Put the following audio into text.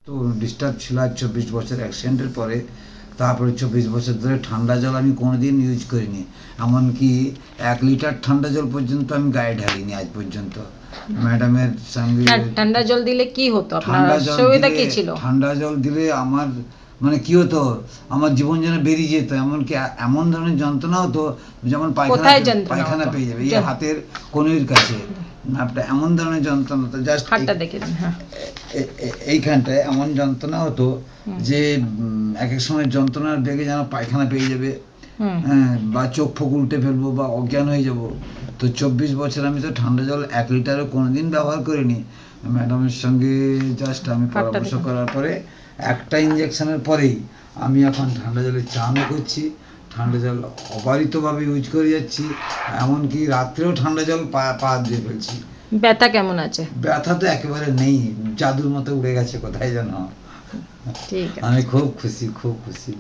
তো ডিস্টার্ব ছিল আজ 24 বছর অ্যাক্সিডেন্টের পরে। তারপরে 24 বছর ধরে ঠান্ডা জল আমি কোনোদিন ইউজ করিনি, এমনকি 1 লিটার ঠান্ডা জল পর্যন্ত আমি গায়ে ঢালিনি আজ পর্যন্ত। ম্যাডামের সঙ্গে না, ঠান্ডা জল দিলে কি হতো, আপনার ঠান্ডা জল অসুবিধা দিলে কি ছিল? ঠান্ডা জল দিলে আমার মানে কি হতো, আমার জীবন যেন বেরিয়ে যেত, এমনকি এমন ধরনের যন্ত্রণা হতো যেমন কোথায় যন্ত্রণা পায়খানা হতো? পেয়ে যাবে, এই হাতের কনুইয়ের কাছে। আপনার এমন ধরনের যন্ত্রণা হতো, জাস্ট হাতটা দেখে দিন। হ্যাঁ, এইখানটায় এমন যন্ত্রণা হতো যে এক এক সময় যন্ত্রণার বেগে যেন পায়খানা পেয়ে যাবে, হ্যাঁ, বা চোখ ফোক উল্টে ফেলবো বা অজ্ঞান হয়ে যাব। তো 24 বছর আমি তো ঠান্ডা জল 1 লিটারও কোনোদিন ব্যবহার করিনি। ম্যাডামের সঙ্গে জাস্ট আমি পরামর্শ করার পরে একটা ইঞ্জেকশনের পরেই আমি এখন ঠান্ডা জলে চানও করছি, ঠান্ডা জল অবারিতভাবে ইউজ করে যাচ্ছি, এমনকি রাত্রেও ঠান্ডা জল পা দিয়ে ফেলছি। ব্যথা কেমন আছে? ব্যথা তো একেবারে নেই, জাদুর মতো উড়ে গেছে কোথায় যেন। ঠিক আছে। আমি খুব খুশি, খুব খুশি।